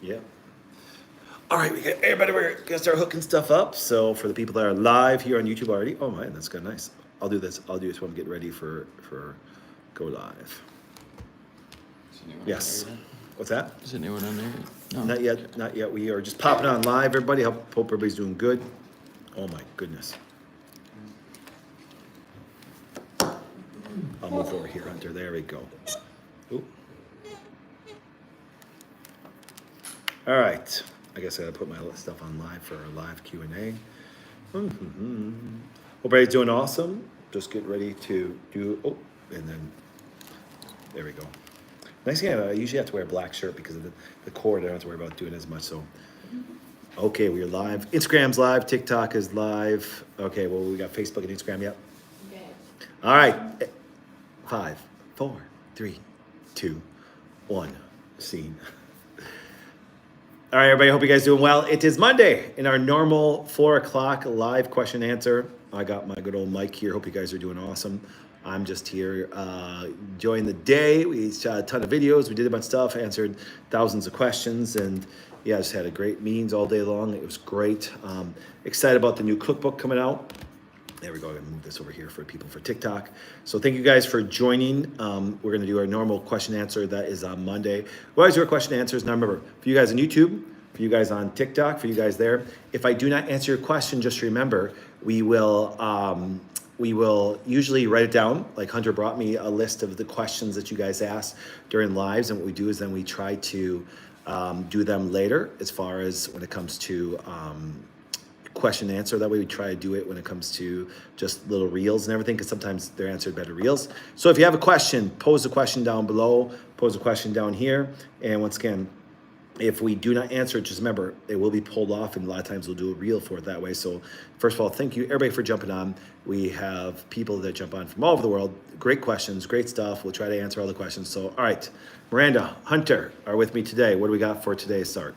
Yeah. All right, everybody, we're gonna start hooking stuff up. So for the people that are live here on YouTube already, oh man, that's kind of nice. I'll do this. I'll do this when I'm getting ready for go live. Is anyone Yes. on there yet? What's that? Is anyone on there yet? No. Not yet. Not yet. We are just popping on live. Everybody, hope everybody's doing good. Oh my goodness. I'll move over here, Hunter. There we go. Ooh. All right. I guess I gotta put my stuff on live for our live Q&A. Hope everybody's doing awesome. Just get ready to do, and then, there we go. Nice thing, I usually have to wear a black shirt because of the cord. I don't have to worry about doing as much, so. Okay, we are live. Instagram's live, TikTok is live. Okay, well, we got Facebook and Instagram yet? Okay. All right. 5, 4, 3, 2, 1. Scene. All right, everybody, hope you guys doing well. It is Monday in our normal 4 o'clock live question answer. I got my good old mic here. Hope you guys are doing awesome. I'm just here enjoying the day. We shot a ton of videos. We did a bunch of stuff, answered thousands of questions, and yeah, just had a great meetings all day long. It was great. Excited about the new cookbook coming out. There we go. I'm gonna move this over here for people for TikTok. So thank you guys for joining. We're gonna do our normal question answer that is on Monday. We always do our question answers. Now remember, for you guys on YouTube, for you guys on TikTok, for you guys there, if I do not answer your question, just remember we will usually write it down. Like Hunter brought me a list of the questions that you guys asked during lives, and what we do is then we try to do them later as far as when it comes to question and answer. That way we try to do it when it comes to just little reels and everything, because sometimes they're answered better reels. So if you have a question, pose a question down below, pose a question down here, and once again, if we do not answer it, just remember it will be pulled off, and a lot of times we'll do a reel for it that way. So first of all, thank you everybody for jumping on. We have people that jump on from all over the world. Great questions, great stuff. We'll try to answer all the questions. So all right, Miranda, Hunter are with me today. What do we got for today's start?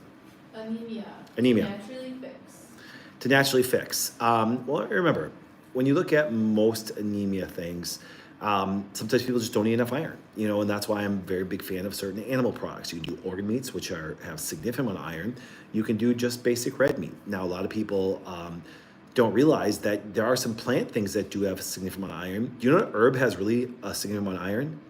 Anemia. To naturally fix. Well, remember, when you look at most anemia things, sometimes people just don't eat enough iron, and that's why I'm a very big fan of certain animal products. You can do organ meats, which have significant amount of iron. You can do just basic red meat. Now, a lot of people don't realize that there are some plant things that do have a significant amount of iron. Do you know what herb has really a significant amount of iron?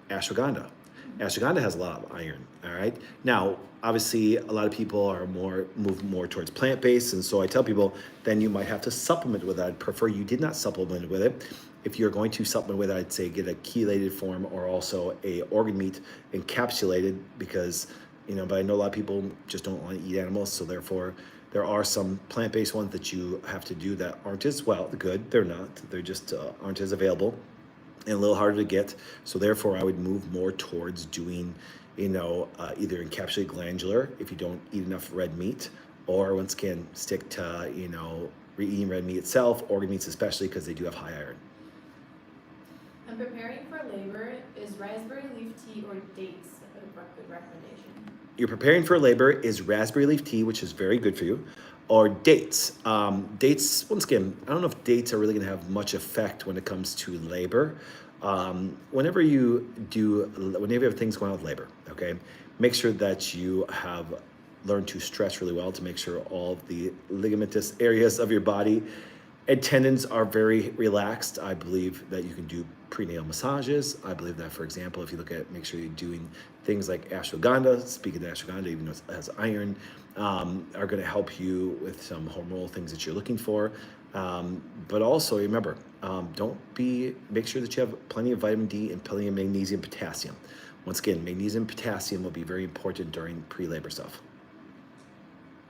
Ashwagandha. Ashwagandha has a lot of iron, all right? Now, obviously, a lot of people are move more towards plant-based, and so I tell people, then you might have to supplement with that. I'd prefer you did not supplement with it. If you're going to supplement with it, I'd say get a chelated form or also a organ meat encapsulated, because, but I know a lot of people just don't want to eat animals, so therefore, there are some plant-based ones that you have to do that aren't as good. They're not. They're just aren't as available and a little harder to get. So therefore, I would move more towards doing, either encapsulated glandular if you don't eat enough red meat, or once again, stick to, eating red meat itself, organ meats especially, because they do have high iron. I'm preparing for labor. Is raspberry leaf tea or dates a good recommendation? You're preparing for labor is raspberry leaf tea, which is very good for you, or dates. Dates, once again, I don't know if dates are really going to have much effect when it comes to labor. Whenever you have things going on with labor, okay, make sure that you have learned to stretch really well to make sure all of the ligamentous areas of your body and tendons are very relaxed. I believe that you can do prenatal massages. I believe that, for example, if you look at, make sure you're doing things like ashwagandha, speaking of ashwagandha, even though it has iron, are going to help you with some hormonal things that you're looking for. But also remember, make sure that you have plenty of vitamin D and plenty of magnesium, potassium. Once again, magnesium, potassium will be very important during pre-labor stuff.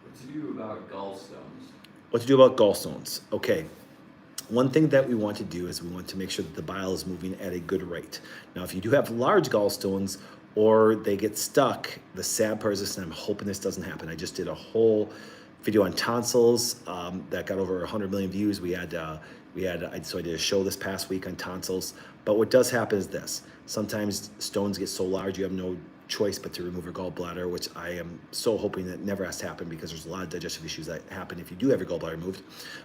What to do about gallstones? What to do about gallstones? Okay. One thing that we want to do is we want to make sure that the bile is moving at a good rate. Now, if you do have large gallstones or they get stuck, the sad part is this, and I'm hoping this doesn't happen. I just did a whole video on tonsils that got over 100 million views. So I did a show this past week on tonsils. But what does happen is this: sometimes stones get so large you have no choice but to remove your gallbladder, which I am so hoping that never has to happen because there's a lot of digestive issues that happen if you do have your gallbladder removed.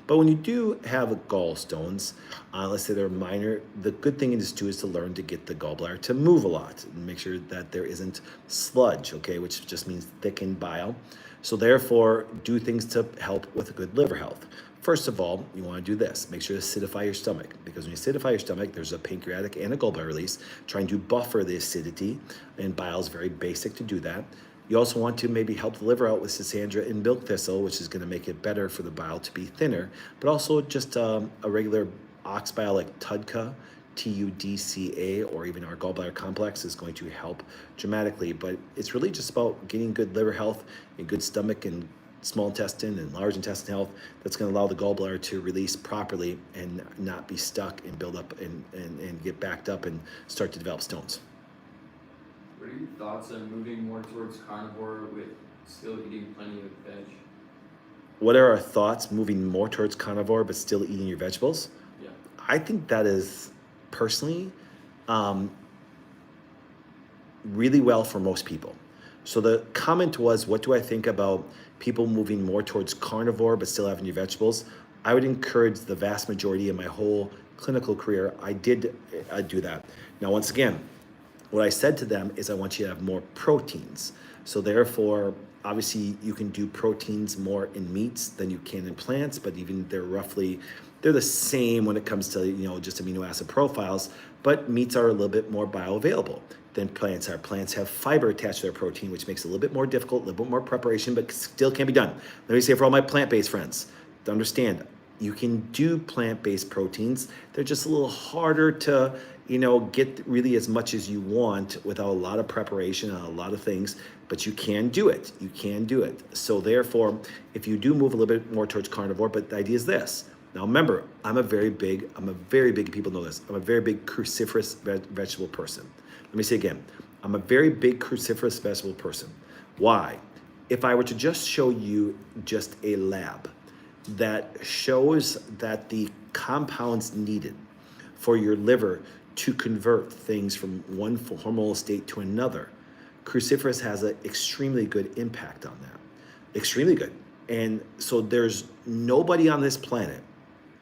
But when you do have gallstones, let's say they're minor, the good thing is to learn to get the gallbladder to move a lot and make sure that there isn't sludge, okay, which just means thickened bile. So therefore, do things to help with a good liver health. First of all, you want to do this. Make sure to acidify your stomach, because when you acidify your stomach, there's a pancreatic and a gallbladder release trying to buffer the acidity, and bile is very basic to do that. You also want to maybe help the liver out with schisandra and milk thistle, which is going to make it better for the bile to be thinner, but also just a regular ox bile like TUDCA, TUDCA, or even our gallbladder complex is going to help dramatically. But it's really just about getting good liver health and good stomach and small intestine and large intestine health that's going to allow the gallbladder to release properly and not be stuck and build up and get backed up and start to develop stones. What are your thoughts on moving more towards carnivore with still eating plenty of veg? What are our thoughts moving more towards carnivore but still eating your vegetables? Yeah. I think that is personally really well for most people. So the comment was, what do I think about people moving more towards carnivore but still having your vegetables? I would encourage the vast majority of my whole clinical career, I did do that. Now, once again, what I said to them is I want you to have more proteins. So therefore, obviously you can do proteins more in meats than you can in plants, but even they're the same when it comes to, just amino acid profiles, but meats are a little bit more bioavailable than plants are. Plants have fiber attached to their protein, which makes it a little bit more difficult, a little bit more preparation, but still can be done. Let me say for all my plant-based friends, to understand, you can do plant-based proteins. They're just a little harder to, get really as much as you want without a lot of preparation and a lot of things, but you can do it. You can do it. So therefore, if you do move a little bit more towards carnivore, but the idea is this. Now remember, I'm a very big, people know this, I'm a very big cruciferous vegetable person. Let me say again, I'm a very big cruciferous vegetable person. Why? If I were to just show you just a lab that shows that the compounds needed for your liver to convert things from one hormonal state to another, cruciferous has an extremely good impact on that. Extremely good. And so there's nobody on this planet,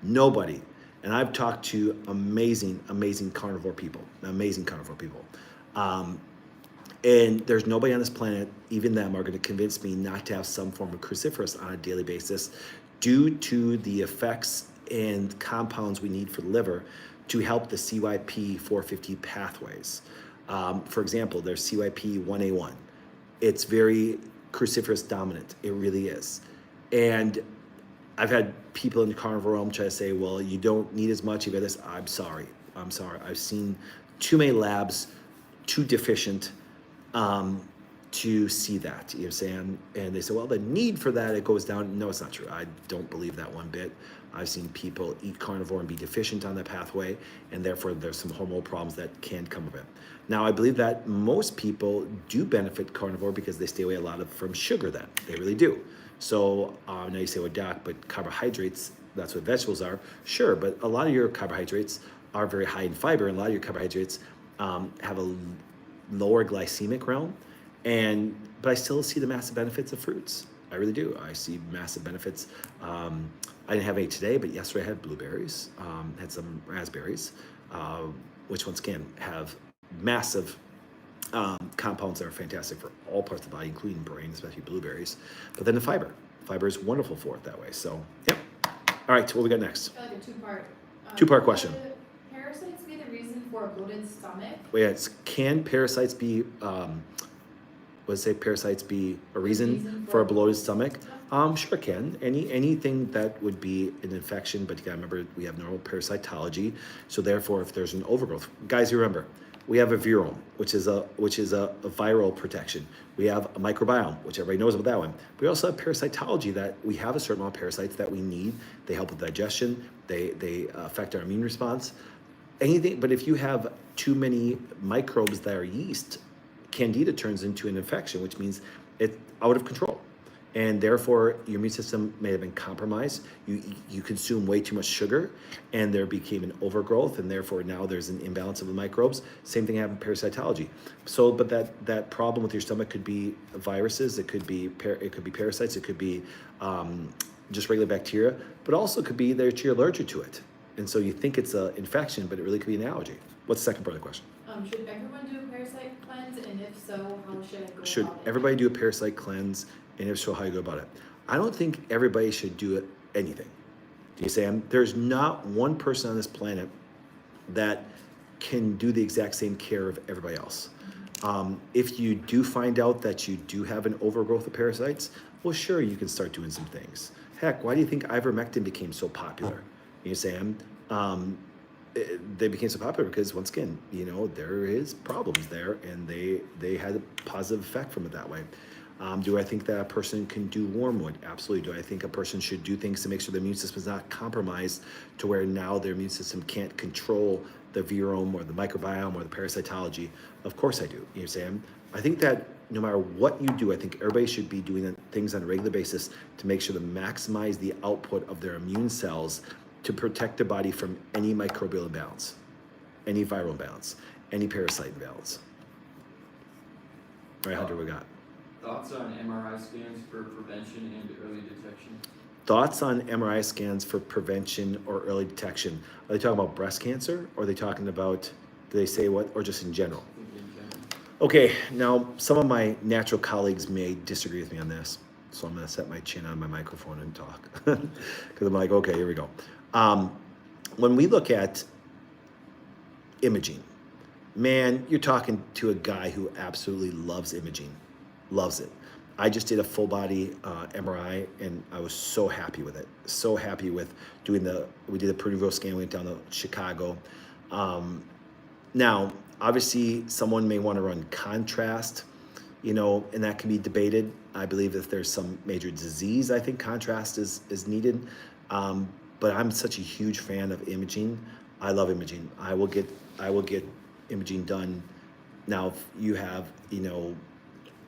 nobody, and I've talked to amazing carnivore people, and there's nobody on this planet, even them, are going to convince me not to have some form of cruciferous on a daily basis due to the effects and compounds we need for the liver to help the CYP450 pathways. For example, there's CYP1A1. It's very cruciferous dominant. It really is. And I've had people in the carnivore realm try to say, well, you don't need as much, you got this. I'm sorry. I've seen too many labs, too deficient to see that, you know what I'm saying? And they say, well, the need for that, it goes down. No, it's not true. I don't believe that one bit. I've seen people eat carnivore and be deficient on that pathway, and therefore there's some hormonal problems that can come of it. Now, I believe that most people do benefit carnivore because they stay away a lot from sugar then. They really do. So now you say, well, doc, but carbohydrates, that's what vegetables are. Sure, but a lot of your carbohydrates are very high in fiber, and a lot of your carbohydrates have a lower glycemic realm, but I still see the massive benefits of fruits. I really do. I see massive benefits. I didn't have any today, but yesterday I had blueberries, had some raspberries, which once again have massive compounds that are fantastic for all parts of the body, including brain, especially blueberries. But then the fiber. Fiber is wonderful for it that way. So, yeah. All right, what we got next? I feel like a two-part. Two-part question. Could parasites be the reason for a bloated stomach? Wait, can parasites be, parasites be a reason for a bloated stomach? Sure can. Anything that would be an infection, but you gotta remember we have normal parasitology. So therefore, if there's an overgrowth, guys, remember, we have a virome, which is a viral protection. We have a microbiome, which everybody knows about that one. We also have parasitology, that we have a certain amount of parasites that we need. They help with digestion. They affect our immune response. Anything, but if you have too many microbes that are yeast, candida turns into an infection, which means it's out of control. and therefore your immune system may have been compromised. You consume way too much sugar, and there became an overgrowth, and therefore now there's an imbalance of the microbes. Same thing happened in parasitology. So, but that problem with your stomach could be viruses, it could be parasites, it could be just regular bacteria, but also could be that you're allergic to it, and so you think it's an infection, but it really could be an allergy. What's the second part of the question? Should everyone do a parasite cleanse, and if so, how should I go Should about it? everybody do a parasite cleanse, and if so, how you go about it? I don't think everybody should do anything. Do you say there's not one person on this planet that can do the exact same care of everybody else. If you do find out that you do have an overgrowth of parasites, well, sure, you can start doing some things. Heck, why do you think ivermectin became so popular? You say, they became so popular because, once again, there is problems there, and they had a positive effect from it that way. Do I think that a person can do wormwood? Absolutely. Do I think a person should do things to make sure the immune system is not compromised to where now their immune system can't control the virome or the microbiome or the parasitology? Of course I do. I think that no matter what you do, I think everybody should be doing things on a regular basis to make sure to maximize the output of their immune cells to protect the body from any microbial imbalance, any viral imbalance, any parasite imbalance. All right, Hunter, we got. Thoughts on MRI scans for prevention and early detection? Thoughts on MRI scans for prevention or early detection? Are they talking about breast cancer, or are they talking about, do they say what, or just in general? I think in general. Okay, now some of my natural colleagues may disagree with me on this, so I'm gonna set my chin on my microphone and talk. Because I'm like, okay, here we go. When we look at imaging, man, you're talking to a guy who absolutely loves imaging. Loves it. I just did a full body MRI, and I was so happy with it. So happy with we did a peripheral scan, we went down to Chicago. Now, obviously, someone may want to run contrast, and that can be debated. I believe if there's some major disease, I think contrast is needed. But I'm such a huge fan of imaging. I love imaging. I will get imaging done. Now, if you have,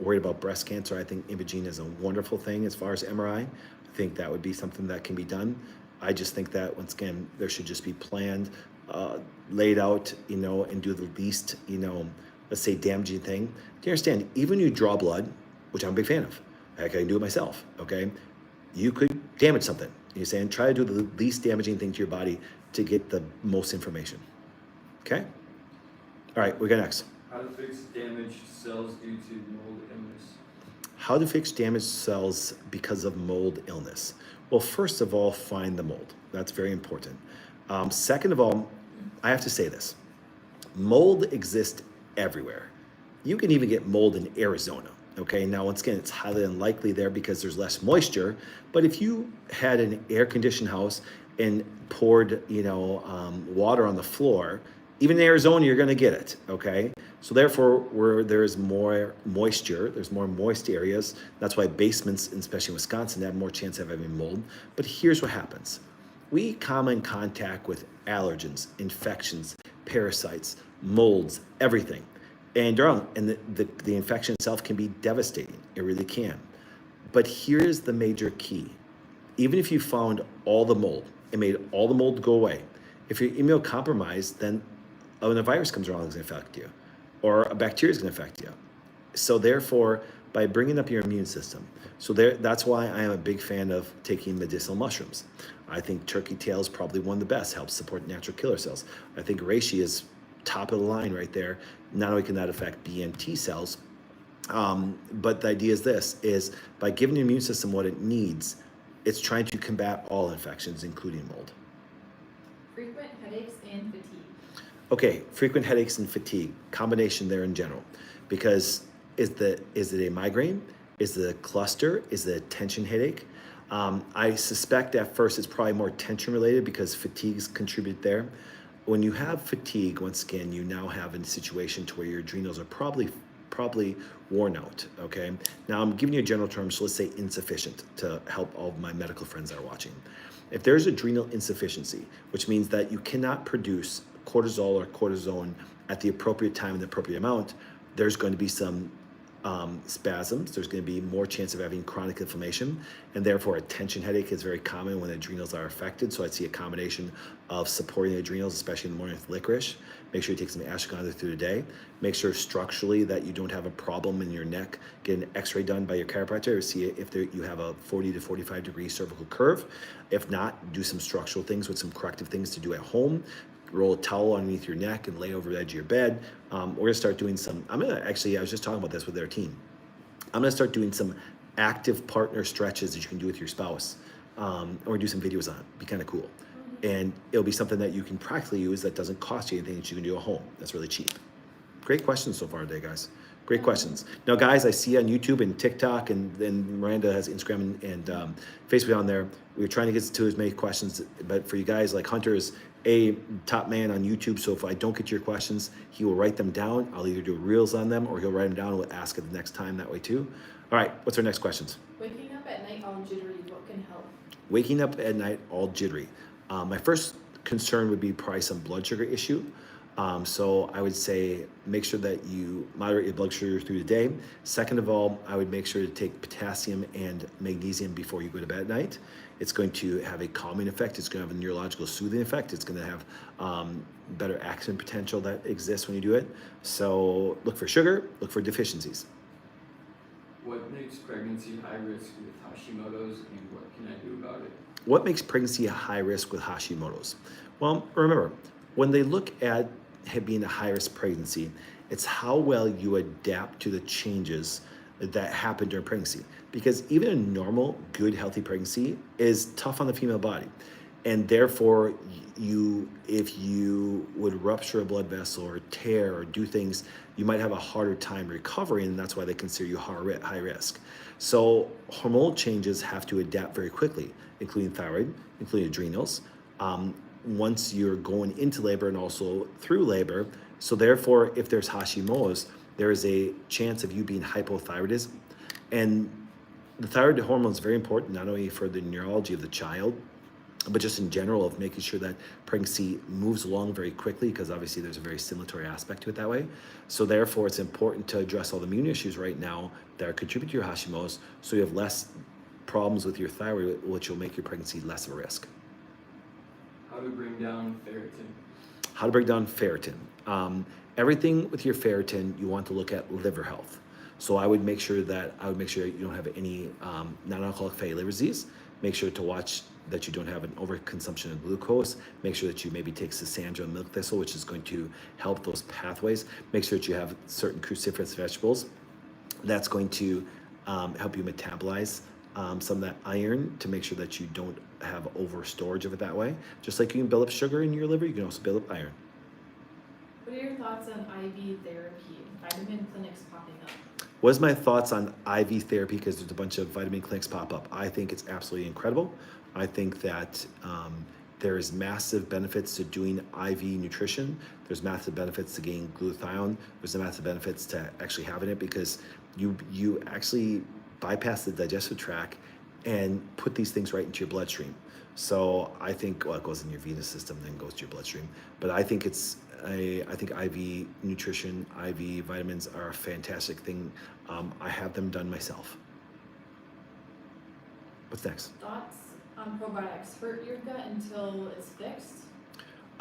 worried about breast cancer, I think imaging is a wonderful thing as far as MRI. I think that would be something that can be done. I just think that, once again, there should just be planned, laid out, and do the least, let's say, damaging thing. Do you understand? Even you draw blood, which I'm a big fan of, I can do it myself, okay? You could damage something. You're saying try to do the least damaging thing to your body to get the most information, okay? All right, we got next. How to fix damaged cells due to mold illness? How to fix damaged cells because of mold illness? Well, first of all, find the mold. That's very important. Second of all, I have to say this. Mold exists everywhere. You can even get mold in Arizona. Okay, now once again, it's highly unlikely there because there's less moisture. But if you had an air-conditioned house and poured, water on the floor, even in Arizona, you're going to get it. Okay, so therefore, where there's more moisture, there's more moist areas. That's why basements, especially in Wisconsin, have more chance of having mold. But here's what happens: we come in contact with allergens, infections, parasites, molds, everything. And the infection itself can be devastating. It really can. But here's the major key. Even if you found all the mold and made all the mold go away, if you're immunocompromised, then when a virus comes around, it's going to affect you, or a bacteria is going to affect you. So therefore, by bringing up your immune system, that's why I am a big fan of taking medicinal mushrooms. I think turkey tail is probably one of the best, helps support natural killer cells. I think reishi is top of the line right there. Not only can that affect B and T cells, but the idea is by giving the immune system what it needs, it's trying to combat all infections, including mold. Frequent headaches and fatigue. Okay, frequent headaches and fatigue, combination there in general. Because is it a migraine? Is it a cluster? Is it a tension headache? I suspect at first it's probably more tension related because fatigues contribute there. When you have fatigue, once again, you now have a situation to where your adrenals are probably worn out, okay? Now, I'm giving you a general term, so let's say insufficient to help all of my medical friends that are watching. If there's adrenal insufficiency, which means that you cannot produce cortisol or cortisone at the appropriate time and the appropriate amount, there's going to be some spasms. There's going to be more chance of having chronic inflammation, and therefore a tension headache is very common when the adrenals are affected. So I'd see a combination of supporting the adrenals, especially in the morning with licorice. Make sure you take some ashwagandha through the day. Make sure structurally that you don't have a problem in your neck. Get an x-ray done by your chiropractor, see if you have a 40 to 45 degree cervical curve. If not, do some structural things with some corrective things to do at home. Roll a towel underneath your neck and lay over the edge of your bed. We're gonna start doing some, I was just talking about this with their team. I'm gonna start doing some active partner stretches that you can do with your spouse, or do some videos on it. Be kind of cool. And it'll be something that you can practically use that doesn't cost you anything, that you can do at home. That's really cheap. Great questions so far today, guys. Great questions. Now, guys, I see on YouTube and TikTok, and Miranda has Instagram and Facebook on there. We're trying to get to as many questions, but for you guys, like Hunter is a top man on YouTube, so if I don't get to your questions, he will write them down. I'll either do reels on them, or he'll write them down and we'll ask it the next time that way too. All right, what's our next questions? Waking up at night all jittery, what can help? Waking up at night all jittery. My first concern would be probably some blood sugar issue. So I would say make sure that you moderate your blood sugar through the day. Second of all, I would make sure to take potassium and magnesium before you go to bed at night. It's going to have a calming effect. It's going to have a neurological soothing effect. It's going to have better accident potential that exists when you do it. So look for sugar, look for deficiencies. What makes pregnancy high risk with Hashimoto's, and what can I do about it? What makes pregnancy a high risk with Hashimoto's? Well, remember, when they look at it being a high-risk pregnancy, it's how well you adapt to the changes that happen during pregnancy. Because even a normal, good, healthy pregnancy is tough on the female body. And therefore, if you would rupture a blood vessel or tear or do things, you might have a harder time recovering, and that's why they consider you high risk. So hormonal changes have to adapt very quickly, including thyroid, including adrenals, once you're going into labor and also through labor. So therefore, if there's Hashimoto's, there is a chance of you being hypothyroidism. And the thyroid hormone is very important, not only for the neurology of the child, but just in general of making sure that pregnancy moves along very quickly, because obviously there's a very stimulatory aspect to it that way. So therefore, it's important to address all the immune issues right now that are contributing to your Hashimoto's, so you have less problems with your thyroid, which will make your pregnancy less of a risk. How to bring down ferritin? How to break down ferritin. Everything with your ferritin, you want to look at liver health. So I would make sure you don't have any non-alcoholic fatty liver disease. Make sure to watch that you don't have an overconsumption of glucose. Make sure that you maybe take Sisandra and milk thistle, which is going to help those pathways. Make sure that you have certain cruciferous vegetables. That's going to help you metabolize some of that iron, to make sure that you don't have over storage of it that way. Just like you can build up sugar in your liver, you can also build up iron. What are your thoughts on IV therapy? Vitamin clinics popping up. What is my thoughts on IV therapy? Because there's a bunch of vitamin clinics pop up. I think it's absolutely incredible. I think that there's massive benefits to doing IV nutrition. There's massive benefits to getting glutathione. There's massive benefits to actually having it, because you actually bypass the digestive tract and put these things right into your bloodstream. So I think, well, it goes in your venous system, then goes to your bloodstream. But I think I think IV nutrition, IV vitamins are a fantastic thing. I have them done myself. What's next? Thoughts on probiotics? Hurt your gut until it's fixed?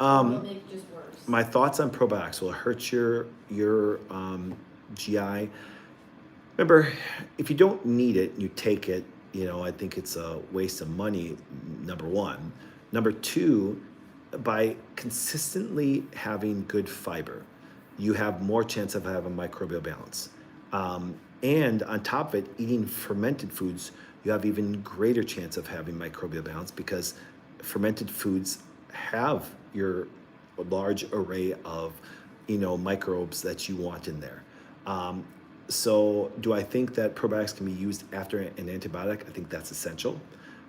Or will it make it just worse? My thoughts on probiotics: will it hurt your GI? Remember, if you don't need it, you take it. I think it's a waste of money, number one. Number two, by consistently having good fiber, you have more chance of having microbial balance. And on top of it, eating fermented foods, you have even greater chance of having microbial balance, because fermented foods have your large array of, microbes that you want in there. So do I think that probiotics can be used after an antibiotic? I think that's essential.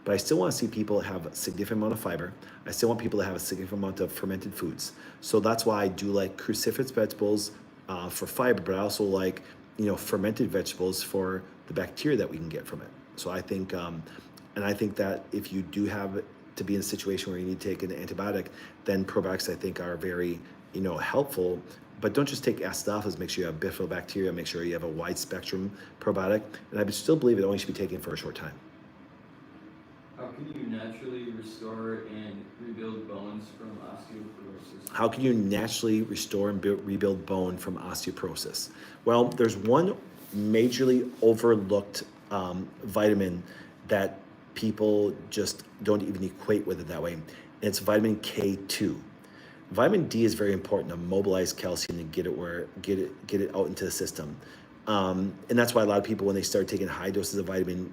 But I still want to see people have a significant amount of fiber. I still want people to have a significant amount of fermented foods. So that's why I do like cruciferous vegetables for fiber, but I also like, fermented vegetables for the bacteria that we can get from it. So I think, and I think that if you do have to be in a situation where you need to take an antibiotic, then probiotics I think are very, helpful. But don't just take acidophilus, make sure you have bifidobacteria, make sure you have a wide spectrum probiotic. And I would still believe it only should be taken for a short time. How can you naturally restore and rebuild bones from osteoporosis? How can you naturally restore and rebuild bone from osteoporosis? Well, there's one majorly overlooked vitamin that people just don't even equate with it that way, and it's vitamin K2. Vitamin D is very important to mobilize calcium and get it out into the system, and that's why a lot of people, when they start taking high doses of vitamin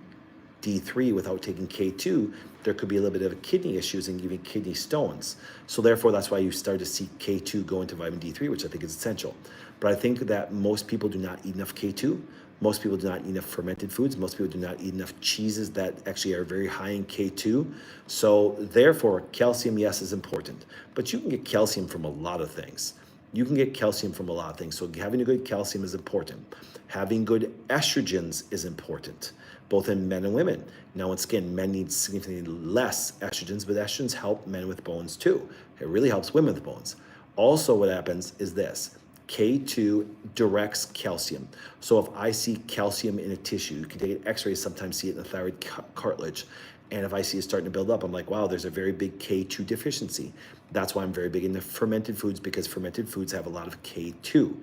D3 without taking K2, there could be a little bit of kidney issues and even kidney stones. So therefore, that's why you start to see K2 go into vitamin D3, which I think is essential. But I think that most people do not eat enough K2. Most people do not eat enough fermented foods. Most people do not eat enough cheeses that actually are very high in K2. So therefore, calcium, yes, is important. But you can get calcium from a lot of things. You can get calcium from a lot of things. So having a good calcium is important. Having good estrogens is important, both in men and women. Now, once again, men need significantly less estrogens, but estrogens help men with bones too. It really helps women with bones. Also, what happens is this. K2 directs calcium. So if I see calcium in a tissue, you can take an x-ray, sometimes see it in the thyroid cartilage. And if I see it starting to build up, I'm like, wow, there's a very big K2 deficiency. That's why I'm very big into fermented foods, because fermented foods have a lot of K2.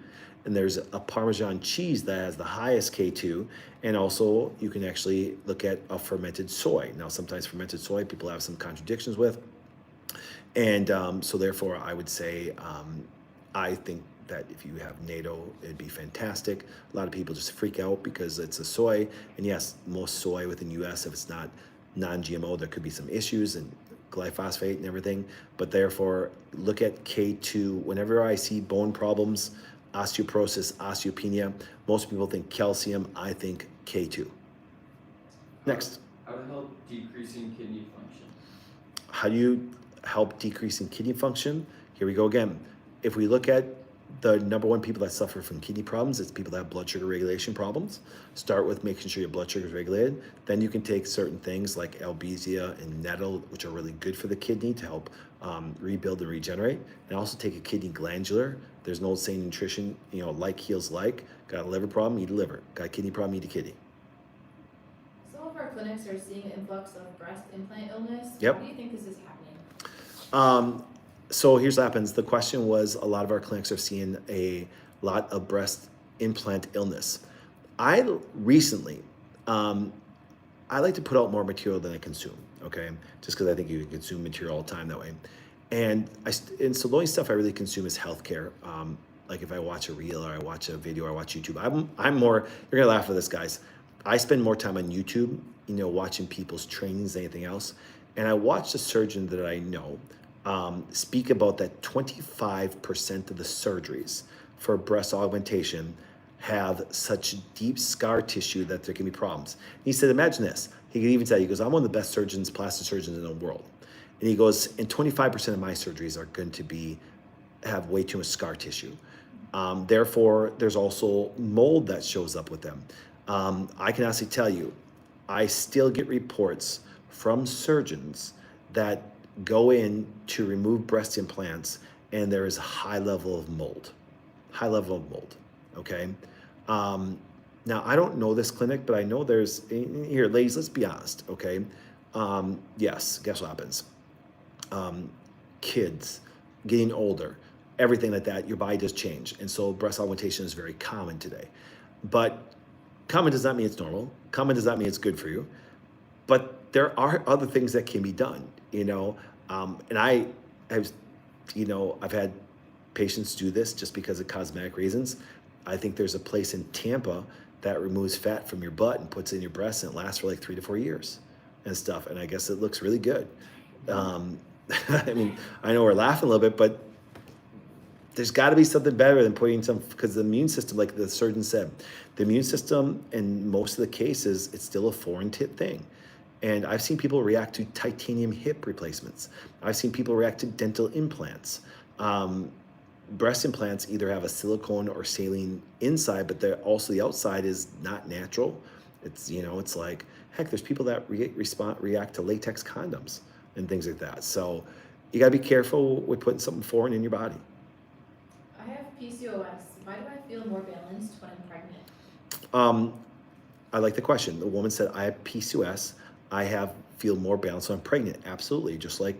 And there's a Parmesan cheese that has the highest K2. And also you can actually look at a fermented soy. Now, sometimes fermented soy, people have some contradictions with. And so therefore I would say, I think that if you have NATO, it'd be fantastic. A lot of people just freak out because it's a soy. And yes, most soy within US, if it's not non-GMO, there could be some issues and glyphosate and everything. But therefore, look at K2. Whenever I see bone problems, osteoporosis, osteopenia, most people think calcium, I think K2. Next. How to help decreasing kidney function? How do you help decreasing kidney function? Here we go again. If we look at the number one people that suffer from kidney problems, it's people that have blood sugar regulation problems. Start with making sure your blood sugar is regulated. Then you can take certain things like albizia and nettle, which are really good for the kidney to help rebuild and regenerate. And also take a kidney glandular. There's an old saying in nutrition, like heals like. Got a liver problem, eat a liver. Got a kidney problem, eat a kidney. Some of our clinics are seeing an influx of breast implant illness. Yep. How do you think this is happening? So here's what happens. The question was, a lot of our clinics are seeing a lot of breast implant illness. I recently, I like to put out more material than I consume, okay? Just because I think you can consume material all the time that way. And so the only stuff I really consume is healthcare. Like if I watch a reel or I watch a video or I watch YouTube, I'm more, you're gonna laugh at this, guys. I spend more time on YouTube, watching people's trainings than anything else. And I watched a surgeon that I know speak about that 25% of the surgeries for breast augmentation have such deep scar tissue that there can be problems. And he said, imagine this. He could even tell you, he goes, I'm one of the best surgeons, plastic surgeons in the world. And he goes, and 25% of my surgeries are going to have way too much scar tissue. Therefore, there's also mold that shows up with them. I can honestly tell you, I still get reports from surgeons that go in to remove breast implants and there is a high level of mold, okay? Now, I don't know this clinic, but I know there's, here, ladies, let's be honest, okay? Yes, guess what happens? Kids, getting older, everything like that, your body does change. And so breast augmentation is very common today. But common does not mean it's normal. Common does not mean it's good for you. But there are other things that can be done, and I have, I've had patients do this just because of cosmetic reasons. I think there's a place in Tampa that removes fat from your butt and puts it in your breast, and it lasts for like 3 to 4 years and stuff. And I guess it looks really good. I mean, I know we're laughing a little bit, but there's got to be something better than putting because the immune system, like the surgeon said, the immune system in most of the cases, it's still a foreign thing. And I've seen people react to titanium hip replacements. I've seen people react to dental implants. Breast implants either have a silicone or saline inside, but also the outside is not natural. It's, it's like, heck, there's people that react to latex condoms and things like that. So you gotta be careful with putting something foreign in your body. I have PCOS. Why do I feel more balanced when I'm pregnant? I like the question. The woman said, I have PCOS. Feel more balanced when I'm pregnant. Absolutely. Just like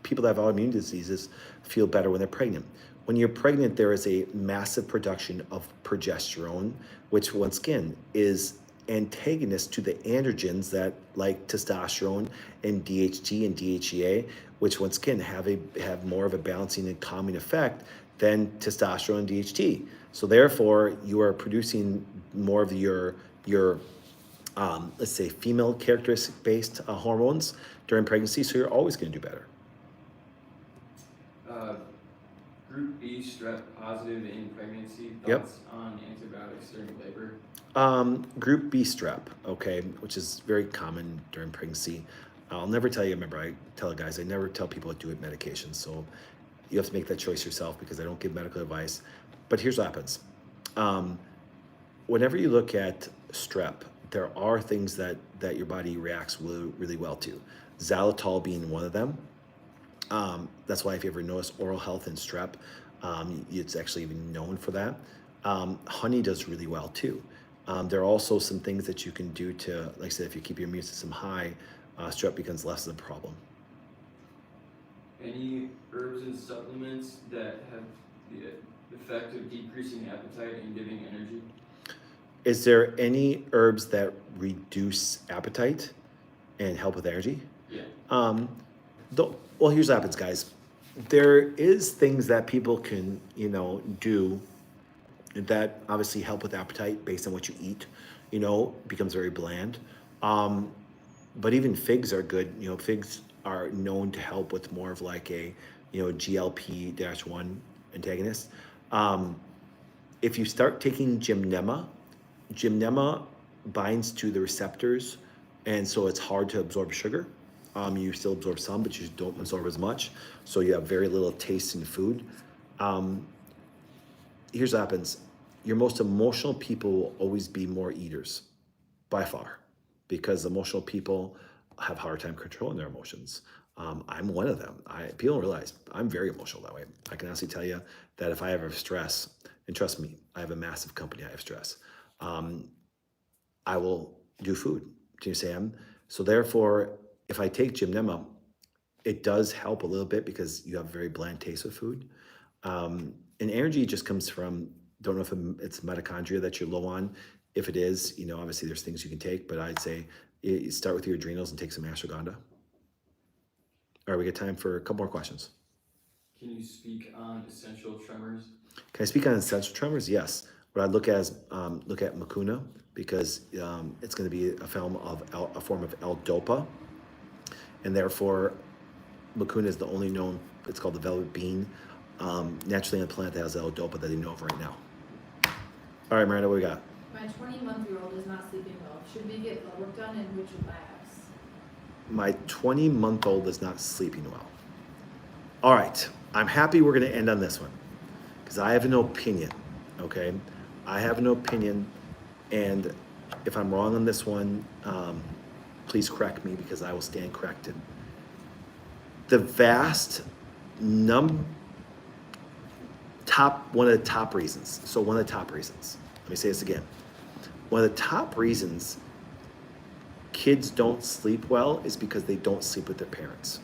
people that have autoimmune diseases feel better when they're pregnant. When you're pregnant, there is a massive production of progesterone, which once again is antagonist to the androgens that like testosterone and DHT and DHEA, which once again have more of a balancing and calming effect than testosterone and DHT. So therefore, you are producing more of your let's say female characteristic based hormones during pregnancy. So you're always going to do better. Group B strep positive in pregnancy. Yep. Thoughts on antibiotics during labor? Group B strep, okay, which is very common during pregnancy. I'll never tell you, remember I tell guys, I never tell people what to do with medications. So you have to make that choice yourself because I don't give medical advice. But here's what happens. Whenever you look at strep, there are things that your body reacts really well to. Xylitol being one of them. That's why if you ever notice oral health and strep, it's actually even known for that. Honey does really well too. There are also some things that you can do to, like I said, if you keep your immune system high, strep becomes less of a problem. Any herbs and supplements that have the effect of decreasing appetite and giving energy? Is there any herbs that reduce appetite and help with energy? Yeah. Well, here's what happens, guys. There is things that people can, do that obviously help with appetite based on what you eat, becomes very bland. But even figs are good. Figs are known to help with more of like a, GLP-1 antagonist. If you start taking gymnema binds to the receptors, and so it's hard to absorb sugar. You still absorb some, but you don't absorb as much. So you have very little taste in food. Here's what happens. Your most emotional people will always be more eaters, by far, because emotional people have a hard time controlling their emotions. I'm one of them. People don't realize I'm very emotional that way. I can honestly tell you that if I ever have stress, and trust me, I have a massive company, I have stress, I will do food. Do you understand? So therefore, if I take gymnema, it does help a little bit because you have a very bland taste of food. And energy just comes from, don't know if it's mitochondria that you're low on. If it is, obviously there's things you can take, but I'd say you start with your adrenals and take some ashwagandha. All right, we got time for a couple more questions. Can you speak on essential tremors? Can I speak on essential tremors? Yes. What I look at is look at mucuna, because it's going to be a form of L-dopa, and therefore mucuna is the only known. It's called the velvet bean, naturally in a plant that has L-dopa that they know of right now. All right, Miranda, what we got? My 20-month-year-old is not sleeping well. Should we get blood work done, and which labs? My 20-month-old is not sleeping well. All right, I'm happy we're going to end on this one because I have an opinion. Okay, I have an opinion, and if I'm wrong on this one, please correct me because I will stand corrected. The vast one of the top reasons. So one of the top reasons. Let me say this again. One of the top reasons kids don't sleep well is because they don't sleep with their parents.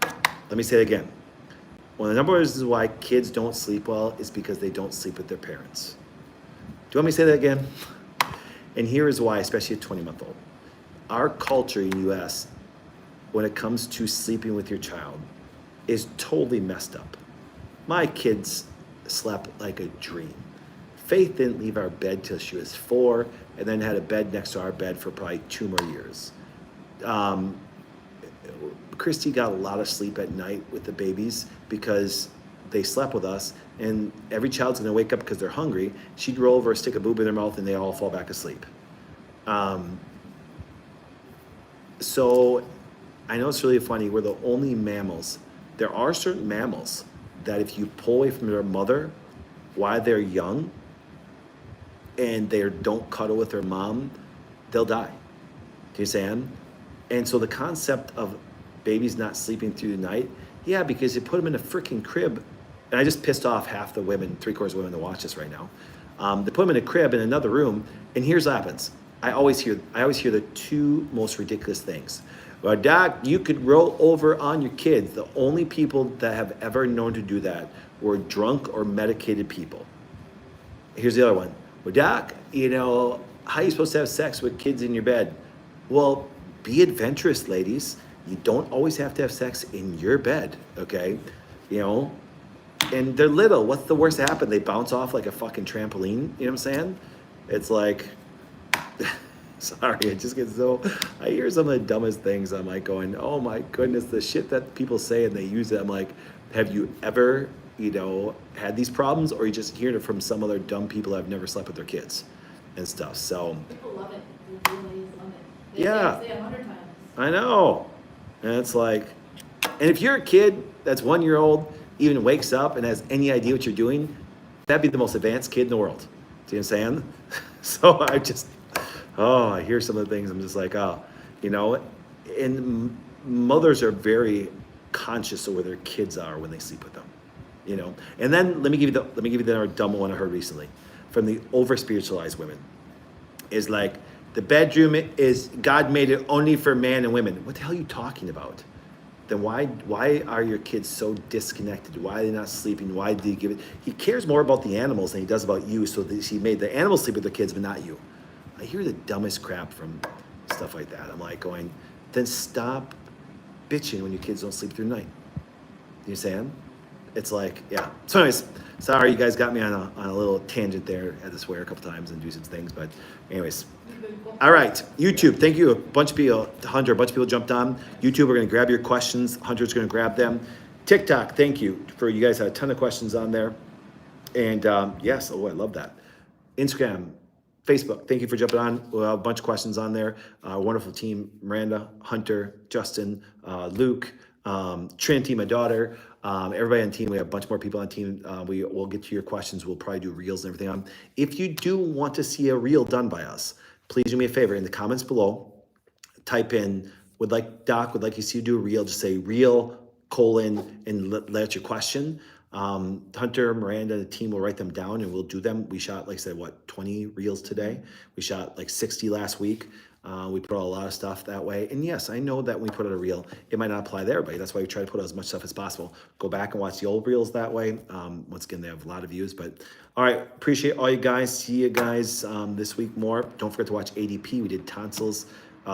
Let me say it again. One of the number of reasons why kids don't sleep well is because they don't sleep with their parents. Do you want me to say that again? And here is why, especially a 20-month-old. Our culture in the U.S., when it comes to sleeping with your child, is totally messed up. My kids slept like a dream. Faith didn't leave our bed till she was 4, and then had a bed next to our bed for probably 2 more years. Christy got a lot of sleep at night with the babies because they slept with us, and every child's gonna wake up because they're hungry. She'd roll over, stick a boob in their mouth, and they all fall back asleep. So I know it's really funny, we're the only mammals. There are certain mammals that if you pull away from their mother while they're young and they don't cuddle with their mom, they'll die. Do you understand? And so the concept of babies not sleeping through the night, yeah, because you put them in a freaking crib and I just pissed off half the women, 3/4 of women that watch this right now. They put them in a crib in another room, and here's what happens. I always hear the two most ridiculous things. Well, Doc, you could roll over on your kids. The only people that have ever known to do that were drunk or medicated people. Here's the other one. Well, Doc, how are you supposed to have sex with kids in your bed? Well, be adventurous, ladies. You don't always have to have sex in your bed, okay? And they're little. What's the worst that happened? They bounce off like a fucking trampoline. You know what I'm saying? It's like, sorry, I just get I hear some of the dumbest things. I'm like going, oh my goodness, the shit that people say and they use it. I'm like, have you ever, had these problems, or are you just hearing it from some other dumb people that have never slept with their kids and stuff? So People love it. The ladies love it. They Yeah. say 100 times. I know. And it's like, and if you're a kid that's 1 year old, even wakes up and has any idea what you're doing, that'd be the most advanced kid in the world. Do you know what I'm saying? So I hear some of the things. I'm just like, and mothers are very conscious of where their kids are when they sleep with them, And then let me give you the dumb one I heard recently from the over spiritualized women. Is like, the bedroom is, God made it only for man and women. What the hell are you talking about? Then why are your kids so disconnected? Why are they not sleeping? Why did he give it? He cares more about the animals than he does about you, so that he made the animals sleep with their kids, but not you. I hear the dumbest crap from stuff like that. I'm like going, then stop bitching when your kids don't sleep through the night. You understand? It's like, yeah. So anyways, sorry you guys got me on a little tangent there. I had to swear a couple times and do some things, but anyways. All right, YouTube, thank you. Hunter, a bunch of people jumped on. YouTube, we're gonna grab your questions. Hunter's gonna grab them. TikTok, thank you for, you guys had a ton of questions on there. And yes, I love that. Instagram, Facebook, thank you for jumping on. We'll have a bunch of questions on there. Wonderful team, Miranda, Hunter, Justin, Luke, Trinity, my daughter, everybody on the team. We have a bunch more people on the team. We'll get to your questions. We'll probably do reels and everything on. If you do want to see a reel done by us, please do me a favor. In the comments below, type in, Doc would like you to see you do a reel. Just say reel, and let your question. Hunter, Miranda, and the team will write them down and we'll do them. We shot, like I said, 20 reels today? We shot like 60 last week. We put out a lot of stuff that way. And yes, I know that when we put out a reel, it might not apply to everybody. That's why we try to put out as much stuff as possible. Go back and watch the old reels that way. Once again, they have a lot of views. But all right, appreciate all you guys. See you guys this week more. Don't forget to watch ADP. We did tonsils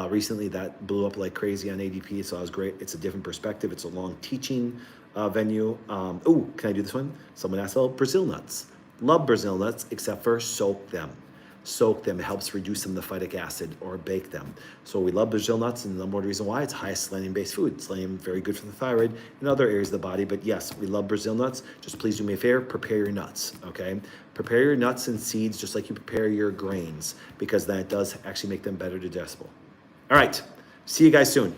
recently. That blew up like crazy on ADP, so that was great. It's a different perspective. It's a long teaching venue. Can I do this one? Someone asked, Brazil nuts. Love Brazil nuts, except for soak them. Soak them. It helps reduce some of the phytic acid, or bake them. So we love Brazil nuts, and the number one reason why, it's highest selenium-based food. Selenium, very good for the thyroid and other areas of the body. But yes, we love Brazil nuts. Just please do me a favor, prepare your nuts, okay? Prepare your nuts and seeds just like you prepare your grains, because that does actually make them better digestible. All right, see you guys soon.